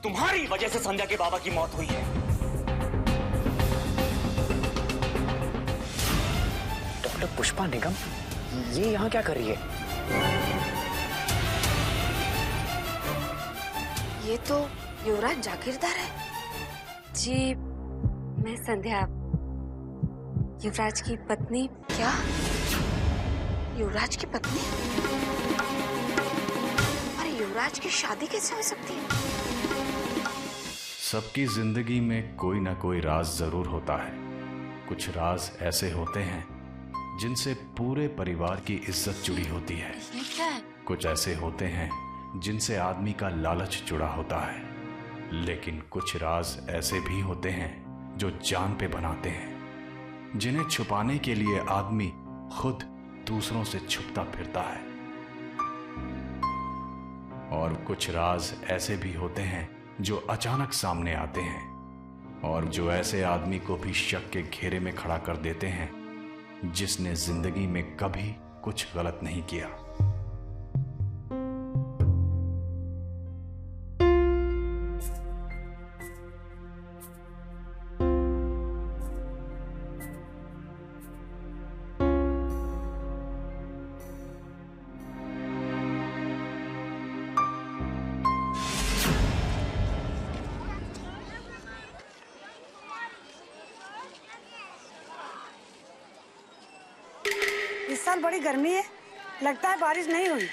तुम्हारी वजह से संध्या के बाबा की मौत हुई है। डॉक्टर पुष्पा निगम ये यहाँ क्या कर रही है? ये तो युवराज जागीरदार है। जी मैं संध्या, युवराज की पत्नी। क्या? युवराज की पत्नी? अरे युवराज की शादी कैसे हो सकती है? सबकी जिंदगी में कोई ना कोई राज जरूर होता है। कुछ राज ऐसे होते हैं जिनसे पूरे परिवार की इज्जत जुड़ी होती है। ये क्या है? कुछ ऐसे होते हैं जिनसे आदमी का लालच जुड़ा होता है। लेकिन कुछ राज ऐसे भी होते हैं जो जान पे बनाते हैं, जिन्हें छुपाने के लिए आदमी खुद दूसरों से छुपता फिरता है। और कुछ राज ऐसे भी होते हैं जो अचानक सामने आते हैं और जो ऐसे आदमी को भी शक के घेरे में खड़ा कर देते हैं जिसने जिंदगी में कभी कुछ गलत नहीं किया। इस साल बड़ी गर्मी है, लगता है बारिश नहीं हुई।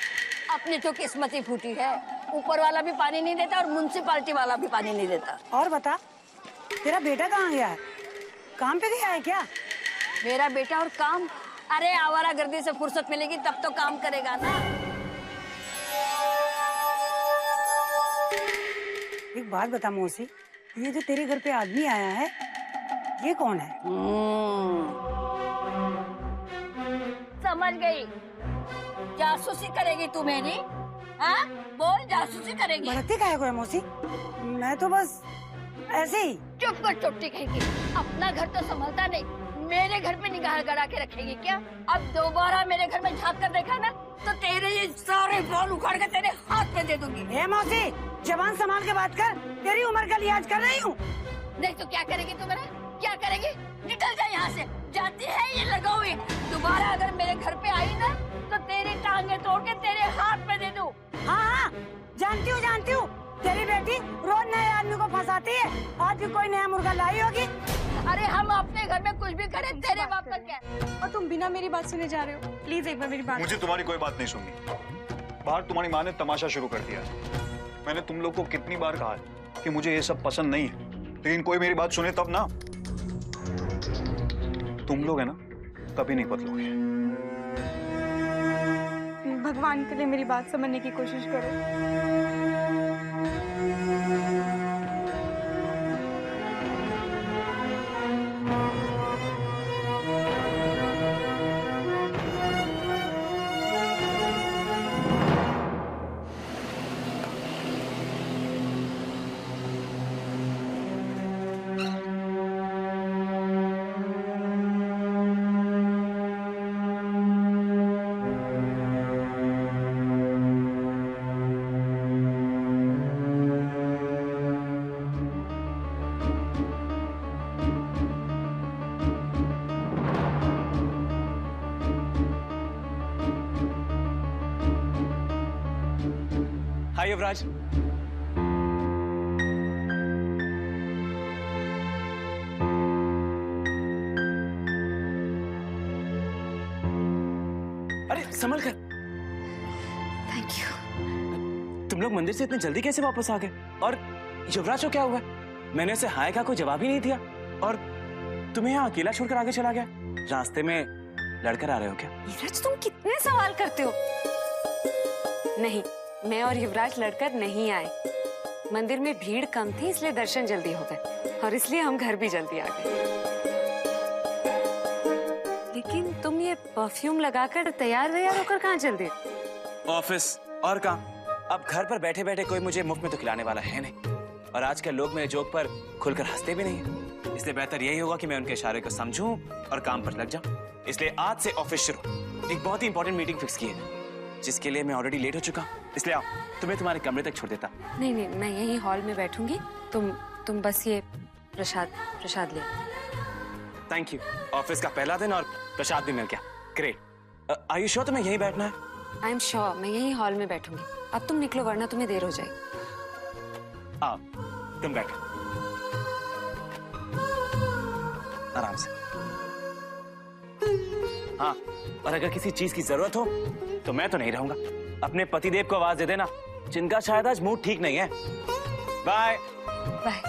अपनी तो किस्मत ही फूटी है, ऊपर वाला भी पानी नहीं देता और म्युनिसिपालिटी वाला भी पानी नहीं देता। और बता, तेरा बेटा कहाँ गया है? काम पे गया है क्या? मेरा बेटा और काम? अरे आवारागर्दी से फुर्सत मिलेगी तब तो काम करेगा ना। एक बात बता मौसी, ये जो तेरे घर पे आदमी आया है ये कौन है? समझ गई, जासूसी करेगी तू मेरी? हाँ बोल, जासूसी करेगी? भड़कती काहे को है मौसी? मैं तो बस ऐसे ही। चुप कर चुट्टी कहेगी, अपना घर तो संभलता नहीं, मेरे घर पे निगाह गड़ा के रखेगी क्या? अब दोबारा मेरे घर में झांक कर देखा ना तो तेरे ये सारे बाल उखाड़ कर तेरे हाथ में दे दूंगी। ए मौसी, जबान संभाल के बात कर, तेरी उम्र का लिहाज कर रही हूँ। नहीं तो क्या करेगी तू मेरा? क्या करेगी? निकल जा यहाँ से, जाती है ये लगाओ। दोबारा अगर मेरे घर पे आई ना तो तेरी टांगे तोड़ के तेरे हाथ में दे दूं। हाँ हाँ जानती हूँ, तेरी बेटी रोज नए आदमी को फंसाती है। आज भी कोई नया मुर्गा लाई होगी। अरे हम अपने घर में कुछ भी करें, तेरे बाप का क्या? और तुम बिना मेरी बात सुने जा रहे हो? प्लीज एक बार मेरी बात। मुझे तुम्हारी कोई बात नहीं सुननी। बाहर तुम्हारी माँ ने तमाशा शुरू कर दिया। मैंने तुम लोग को कितनी बार कहा है कि मुझे ये सब पसंद नहीं है, लेकिन कोई मेरी बात सुने तब ना। तुम लोग है ना कभी नहीं बदलोगे। भगवान के लिए मेरी बात समझने की कोशिश करो। हाय युवराज। अरे संभल कर। Thank you. तुम लोग मंदिर से इतने जल्दी कैसे वापस आ गए? और युवराज को क्या हुआ? मैंने उसे हाय का कोई जवाब ही नहीं दिया और तुम्हें यहाँ अकेला छोड़कर आगे चला गया। रास्ते में लड़कर आ रहे हो क्या? नीरज तुम कितने सवाल करते हो। नहीं, मैं और युवराज लड़कर नहीं आए। मंदिर में भीड़ कम थी इसलिए दर्शन जल्दी हो गए और इसलिए हम घर भी जल्दी आ गए। लेकिन तुम ये परफ्यूम लगाकर तैयार होकर कहाँ चल दिए? ऑफिस और कहाँ। अब घर पर बैठे बैठे कोई मुझे मुफ्त में तो खिलाने वाला है नहीं और आजकल लोग मेरे जोक पर खुलकर हंसते भी नहीं है। इसलिए बेहतर यही होगा कि मैं उनके इशारे को समझूं और काम पर लग जाऊं। इसलिए आज से ऑफिस शुरू। एक बहुत ही इंपॉर्टेंट मीटिंग फिक्स की है, जिसके लिए मैं ऑलरेडी लेट हो चुका हूं। इसलिए आओ, तुम्हें तुम्हारे कमरे तक छोड़ देता। नहीं नहीं, मैं यहीं हॉल में बैठूंगी। तुम बस ये प्रसाद ले। Thank you. ऑफिस का पहला दिन और प्रसाद भी मिल गया। ग्रेट। आर यू श्योर तुम्हें यहीं बैठना है? आई एम श्योर, मैं यहीं हॉल में बैठूंगी। अब तुम निकलो वरना तुम्हें देर हो जाएगी। आओ, तुम बैठो आराम से। हाँ, और अगर किसी चीज की जरूरत हो तो मैं तो नहीं रहूंगा। अपने पतिदेव को आवाज दे देना, जिनका शायद आज मूड ठीक नहीं है। Bye bye.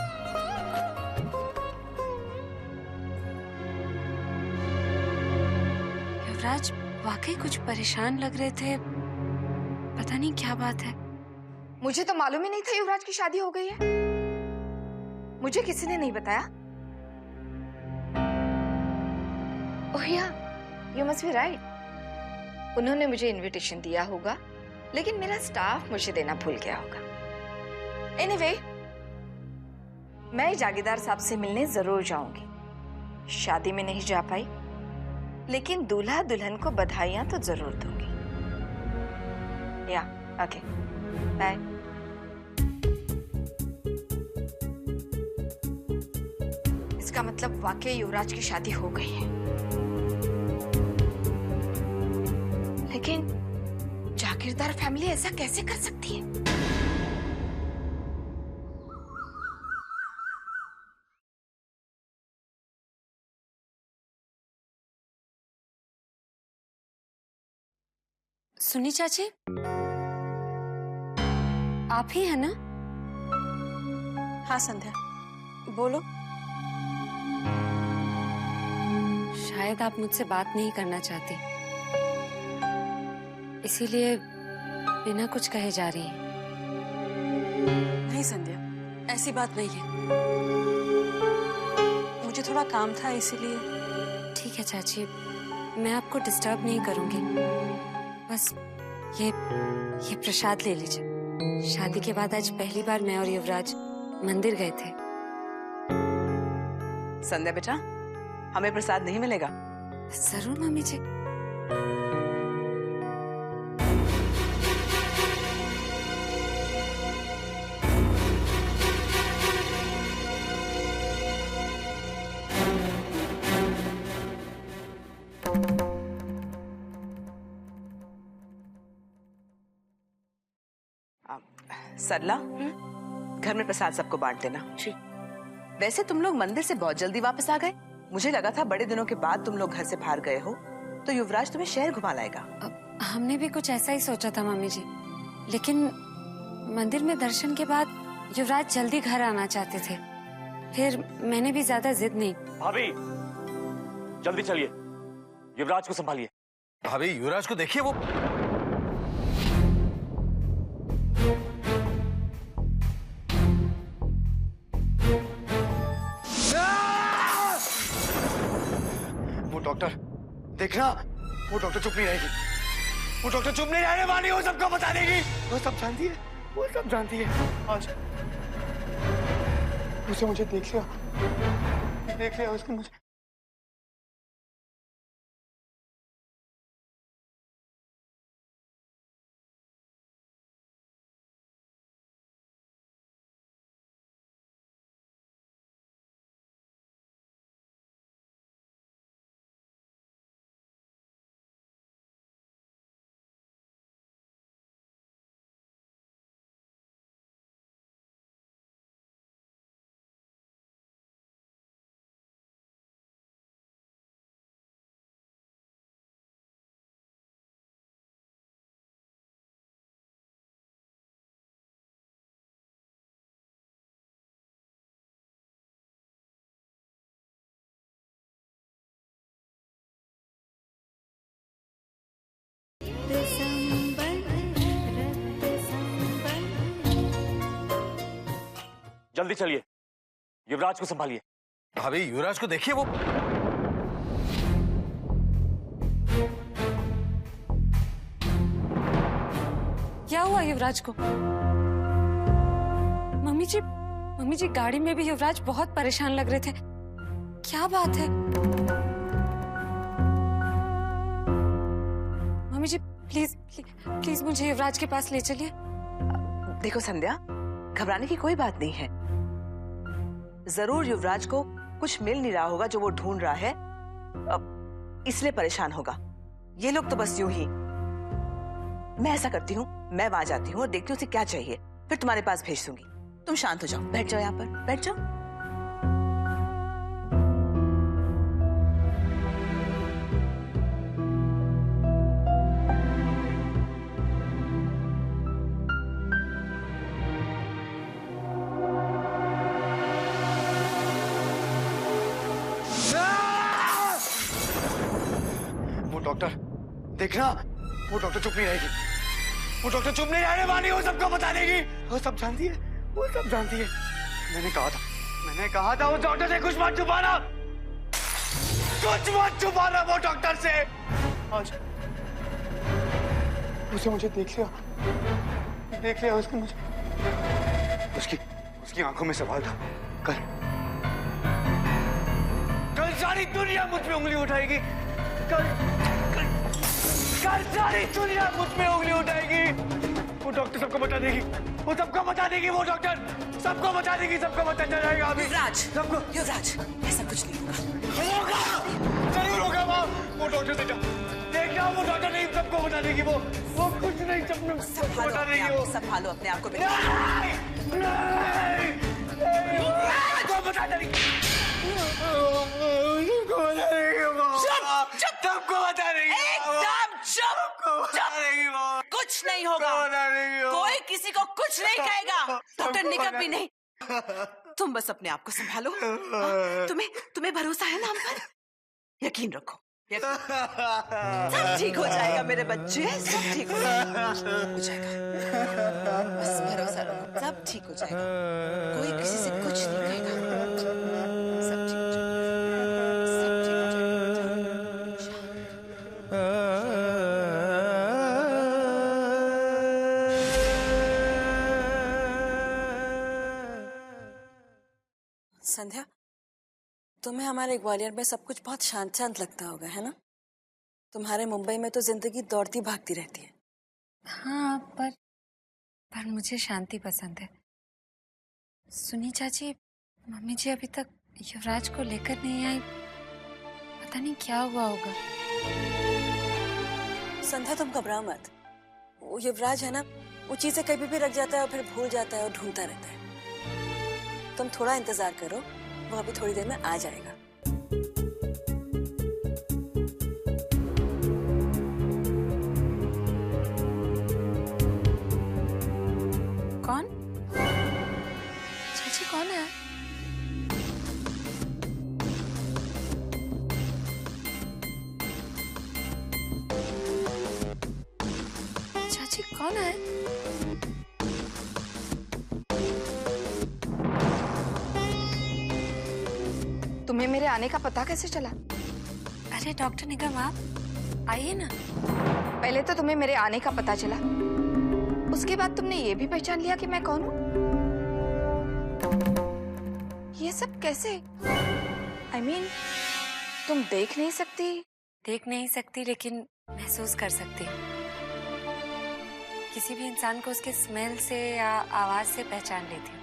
युवराज वाकई कुछ परेशान लग रहे थे, पता नहीं क्या बात है। मुझे तो मालूम ही नहीं था युवराज की शादी हो गई है। मुझे किसी ने नहीं बताया। ओह या, यू मस्ट बी राइट। उन्होंने मुझे इनविटेशन दिया होगा, लेकिन मेरा स्टाफ मुझे देना भूल गया होगा। एनीवे, मैं जागीरदार साहब से मिलने जरूर जाऊंगी। शादी में नहीं जा पाई, लेकिन दूल्हा दुल्हन को बधाइयां तो जरूर दूंगी। या ओके, बाय। इसका मतलब वाकई युवराज की शादी हो गई है, लेकिन जागीरदार फैमिली ऐसा कैसे कर सकती है? सुनी चाची, आप ही है ना? हाँ संध्या, बोलो। शायद आप मुझसे बात नहीं करना चाहती, इसीलिए बिना कुछ कहे जा रही हैं। नहीं संध्या, ऐसी बात नहीं है। मुझे थोड़ा काम था इसीलिए। ठीक है चाची, मैं आपको डिस्टर्ब नहीं करूंगी। बस ये प्रसाद ले लीजिए। शादी के बाद आज पहली बार मैं और युवराज मंदिर गए थे। संध्या बेटा, हमें प्रसाद नहीं मिलेगा? जरूर मम्मी जी। सरला, घर में प्रसाद सबको बांट देना। वैसे तुम लोग मंदिर से बहुत जल्दी वापस आ गए। मुझे लगा था बड़े दिनों के बाद तुम लोग घर से बाहर गए हो तो युवराज तुम्हें शहर घुमा लाएगा। हमने भी कुछ ऐसा ही सोचा था मम्मी जी, लेकिन मंदिर में दर्शन के बाद युवराज जल्दी घर आना चाहते थे, फिर मैंने भी ज्यादा जिद नहीं। भाभी, जल्दी चलिए, युवराज को संभालिए। भाभी, युवराज को देखिए, वो डॉक्टर देखना, वो डॉक्टर चुप नहीं रहेगी। वो डॉक्टर चुप नहीं रहने वाली, वो सबको बता देगी। वो सब जानती है, वो सब जानती है। आज उसे मुझे देख लिया उसने मुझे। जल्दी चलिए, युवराज को संभालिए। भाभी, युवराज को देखिए, वो क्या हुआ युवराज को? मम्मी जी गाड़ी में भी युवराज बहुत परेशान लग रहे थे। क्या बात है? प्लीज प्लीज मुझे युवराज के पास ले चलिए। देखो संध्या, घबराने की कोई बात नहीं है। जरूर युवराज को कुछ मिल नहीं रहा होगा जो वो ढूंढ रहा है, इसलिए परेशान होगा। ये लोग तो बस यूं ही। मैं ऐसा करती हूँ, मैं वहां जाती हूँ और देखती हूँ उसे क्या चाहिए, फिर तुम्हारे पास भेज दूंगी। तुम शांत हो जाओ, बैठ जाओ यहाँ पर, बैठ जाओ। डॉक्टर देखना, वो डॉक्टर चुप नहीं रहेगी। वो डॉक्टर चुप नहीं रहने वाली, वो सबको बता देगी। वो सब जानती है, वो सब जानती है। मैंने कहा था उस डॉक्टर से कुछ मत छुपाना, कुछ मत छुपाना वो डॉक्टर से। आज उसे मुझे देख लिया उसने मुझे। उसकी आंखों में सवाल था। कल सारी दुनिया मुझ पे उंगली उठाएगी। कल सारी दुनिया मुझ पे उंगली उठाएगी। वो डॉक्टर सबको बता देगी, वो सबको बता देगी। वो डॉक्टर सबको बता देगी, सबको बता जाएगा अभी। युवराज, ऐसा कुछ नहीं होगा। जरूर होगा माँ। वो डॉक्टर से देखना, वो डॉक्टर नहीं सबको बता देगी। वो कुछ नहीं, सबको बता देगी। वो संभालो अपने आप को। बता देगी, सबको बता देगी। एकदम चुप। कुछ नहीं होगा, कोई किसी को कुछ नहीं कहेगा, डॉक्टर निकट भी नहीं। तुम बस अपने आप को संभालो। तुम्हें भरोसा है ना हम पर? यकीन रखो, सब ठीक हो जाएगा मेरे बच्चे, सब ठीक हो जाएगा। बस भरोसा रखो, सब ठीक हो जाएगा। कोई किसी से कुछ नहीं कहेगा, सब ठीक हो जाएगा। संध्या, तुम्हें हमारे ग्वालियर में सब कुछ बहुत शांत शांत लगता होगा, है ना? तुम्हारे मुंबई में तो जिंदगी दौड़ती भागती रहती है। हाँ, पर मुझे शांति पसंद है। सुनी चाची, मम्मी जी अभी तक युवराज को लेकर नहीं आई, पता नहीं क्या हुआ होगा। संध्या, तुम घबराओ मत। वो युवराज है ना, वो चीजें कभी भी रख जाता है और फिर भूल जाता है और ढूंढता रहता है। तुम थोड़ा इंतजार करो, वो अभी थोड़ी देर में आ जाएगा। कौन? चाची कौन है? चाची कौन है? तुम्हें मेरे आने का पता कैसे चला? अरे डॉक्टर निगम, आप आइए ना। पहले तो तुम्हें मेरे आने का पता चला, उसके बाद तुमने ये भी पहचान लिया कि मैं कौन हूँ। ये सब कैसे? I mean, तुम देख नहीं सकती? देख नहीं सकती, लेकिन महसूस कर सकती हूँ। किसी भी इंसान को उसके स्मेल से या आवाज से पहचान लेती हूँ।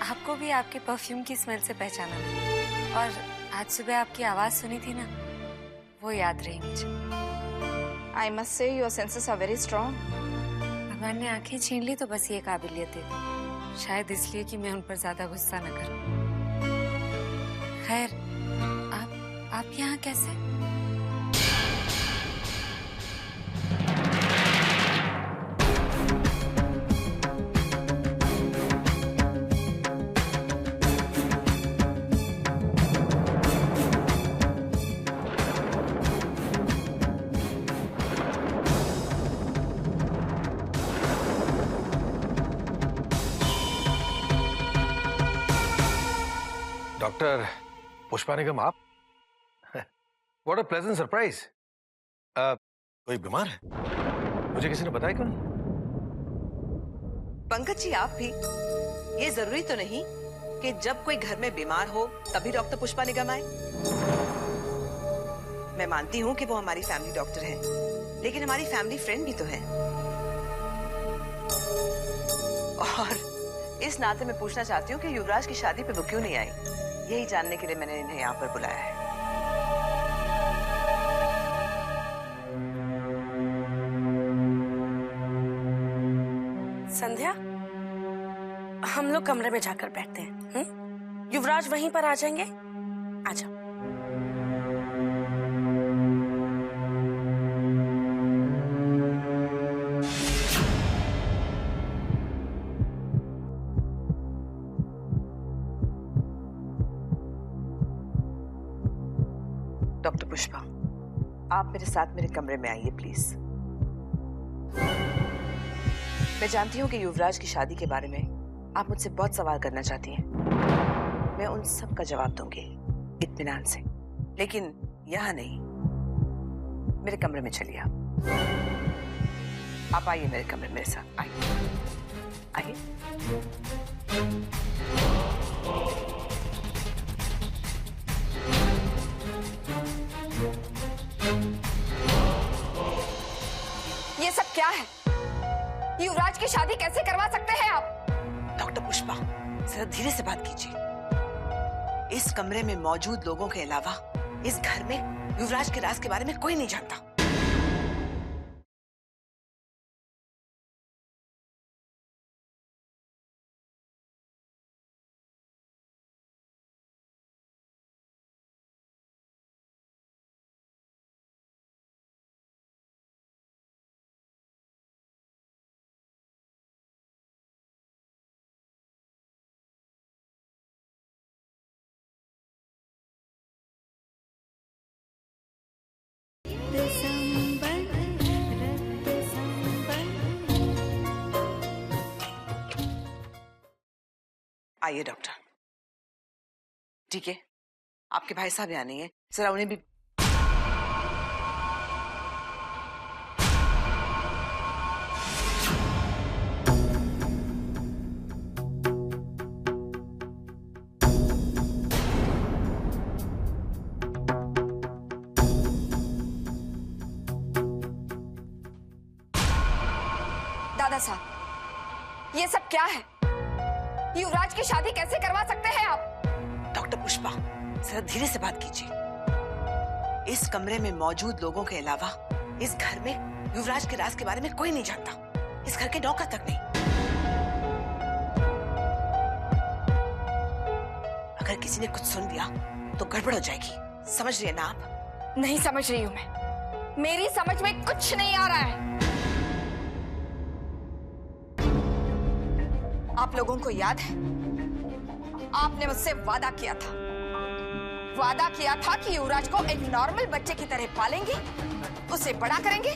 आपको भी आपके परफ्यूम की स्मेल से पहचाना मैंने, और आज सुबह आपकी आवाज सुनी थी ना, वो याद रही मुझे। I must say your senses are very strong. भगवान ने आंखें छीन ली तो बस ये काबिलियत दे दी, शायद इसलिए कि मैं उन पर ज्यादा गुस्सा न करूं। खैर, आप यहाँ कैसे? डॉक्टर पुष्पा निगम, आप? What a pleasant surprise. कोई बीमार है? मुझे किसी ने बताया क्यों नहीं? पंकज जी, आप भी। ये जरूरी तो नहीं कि जब कोई घर में बीमार हो तभी डॉक्टर पुष्पा निगम आए। मैं मानती हूँ कि वो हमारी फैमिली डॉक्टर हैं, लेकिन हमारी फैमिली फ्रेंड भी तो है। और इस नाते मैं पूछना चाहती हूँ कि युवराज की शादी पे वो क्यों नहीं आई। यही जानने के लिए मैंने इन्हें यहाँ पर बुलाया है। संध्या, हम लोग कमरे में जाकर बैठते हैं। युवराज वहीं पर आ जाएंगे। आजा। डॉक्टर पुष्पा, आप मेरे साथ मेरे कमरे में आइए प्लीज। मैं जानती हूँ कि युवराज की शादी के बारे में आप मुझसे बहुत सवाल करना चाहती हैं। मैं उन सब का जवाब दूंगी इत्मीनान से, लेकिन यहाँ नहीं। मेरे कमरे में चलिए आप आइए मेरे कमरे में मेरे साथ आइए आइए। ये सब क्या है? युवराज की शादी कैसे करवा सकते हैं आप? डॉक्टर पुष्पा, जरा धीरे से बात कीजिए। इस कमरे में मौजूद लोगों के अलावा इस घर में युवराज के राज के बारे में कोई नहीं जानता। आइए डॉक्टर। ठीक है, आपके भाई साहब यहाँ नहीं है, जरा उन्हें भी। दादा साहब, ये सब क्या है? युवराज की शादी कैसे करवा सकते हैं आप? डॉक्टर पुष्पा, जरा धीरे से बात कीजिए। इस कमरे में मौजूद लोगों के अलावा इस घर में युवराज के राज के बारे में कोई नहीं जानता। इस घर के नौकर तक नहीं। अगर किसी ने कुछ सुन लिया तो गड़बड़ हो जाएगी। समझ रही है ना आप? नहीं समझ रही हूं मैं। मेरी समझ में कुछ नहीं आ रहा है। आप लोगों को याद है, आपने मुझसे वादा किया था कि युवराज को एक नॉर्मल बच्चे की तरह पालेंगे, उसे बड़ा करेंगे,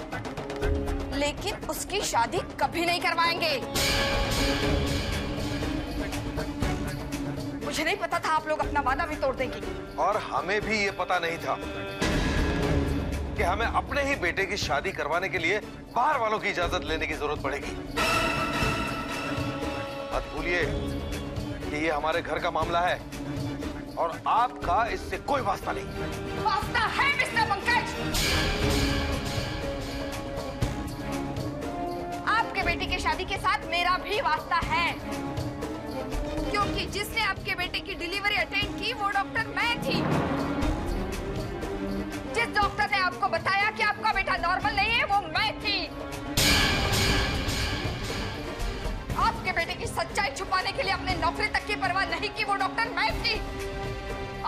लेकिन उसकी शादी कभी नहीं करवाएंगे। मुझे नहीं पता था आप लोग अपना वादा भी तोड़ देंगे। और हमें भी ये पता नहीं था कि हमें अपने ही बेटे की शादी करवाने के लिए बाहर वालों की इजाजत लेने की जरूरत पड़ेगी। मत भूलिए कि ये हमारे घर का मामला है और आपका इससे कोई वास्ता नहीं। वास्ता है मिस्टर पंकज। आपके बेटे की शादी के साथ मेरा भी वास्ता है, क्योंकि जिसने आपके बेटे की डिलीवरी अटेंड की वो डॉक्टर मैं थी। जिस डॉक्टर ने आपको बताया कि आपका बेटा नॉर्मल नहीं है वो मैं थी। आपके बेटे की सच्चाई छुपाने के लिए अपने नौकरी तक की परवाह नहीं की वो डॉक्टर मैं थी।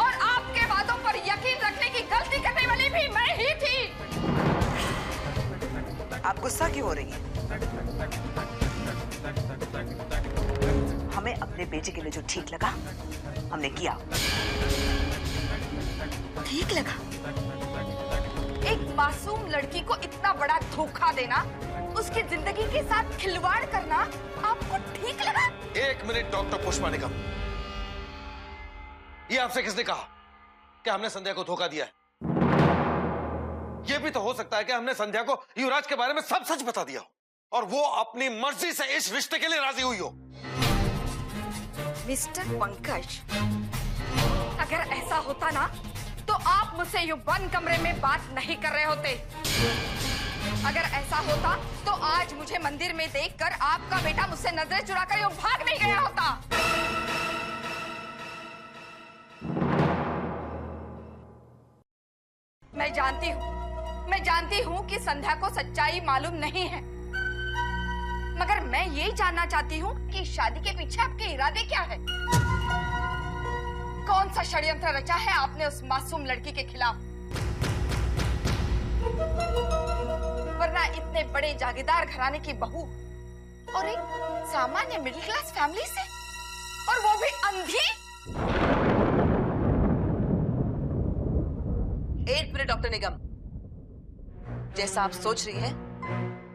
और आपके वादों पर यकीन रखने की गलती करने वाली भी मैं ही थी। आप गुस्सा क्यों हो रही हैं? हमें अपने बेटे के लिए जो ठीक लगा हमने किया। ठीक लगा? एक मासूम लड़की को इतना बड़ा धोखा देना, उसकी जिंदगी के साथ खिलवाड़ करना आपको ठीक लगा? एक मिनट डॉक्टर पुष्पा निगम, ये आपसे किसने कहा कि हमने संध्या को धोखा दिया है? ये भी तो हो सकता है कि हमने संध्या को युवराज के बारे में सब सच बता दिया हो और वो अपनी मर्जी से इस रिश्ते के लिए राजी हुई हो। मिस्टर पंकज, अगर ऐसा होता ना तो आप मुझसे यूं बंद कमरे में बात नहीं कर रहे होते। अगर ऐसा होता तो आज मुझे मंदिर में देखकर आपका बेटा मुझसे नजरें चुराकर यूं भाग नहीं गया होता। मैं जानती हूँ कि संध्या को सच्चाई मालूम नहीं है, मगर मैं ये जानना चाहती हूँ कि शादी के पीछे आपके इरादे क्या है? कौन सा षड्यंत्र रचा है आपने उस मासूम लड़की के खिलाफ? वरना इतने बड़े जागीरदार घराने की बहू और एक सामान्य मिडिल क्लास फैमिली से, और वो भी अंधी। एक मिनट डॉक्टर निगम, जैसा आप सोच रही हैं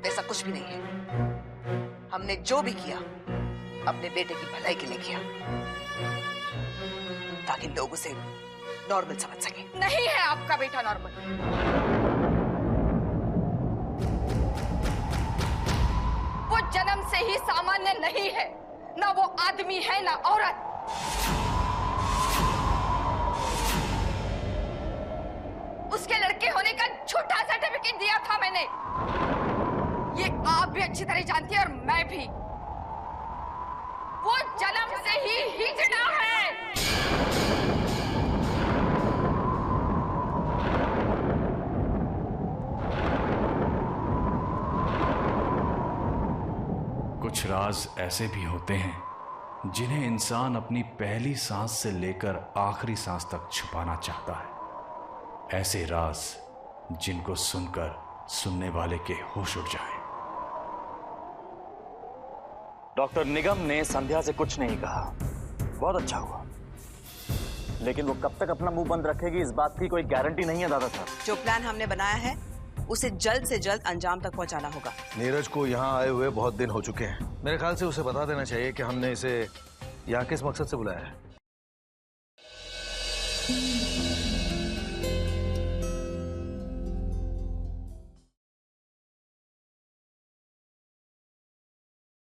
वैसा कुछ भी नहीं है। हमने जो भी किया अपने बेटे की भलाई के लिए किया, ताकि लोग उसे नॉर्मल समझ सके। नहीं है आपका बेटा नॉर्मल। वो जन्म से ही सामान्य नहीं है, ना वो आदमी है ना औरत। उसके लड़के होने का झूठा सर्टिफिकेट दिया था मैंने। ये आप भी अच्छी तरह जानती हैं और मैं भी। वो जन्म से ही हिजड़ा है। कुछ राज ऐसे भी होते हैं जिन्हें इंसान अपनी पहली सांस से लेकर आखिरी सांस तक छुपाना चाहता है। ऐसे राज जिनको सुनकर सुनने वाले के होश उड़ जाए। डॉक्टर निगम ने संध्या से कुछ नहीं कहा, बहुत अच्छा हुआ। लेकिन वो कब तक अपना मुंह बंद रखेगी इस बात की कोई गारंटी नहीं है दादा साहब। जो प्लान हमने बनाया है उसे जल्द से जल्द अंजाम तक पहुंचाना होगा। नीरज को यहाँ आए हुए बहुत दिन हो चुके हैं। मेरे ख्याल से उसे बता देना चाहिए कि हमने इसे यहाँ किस मकसद से बुलाया है।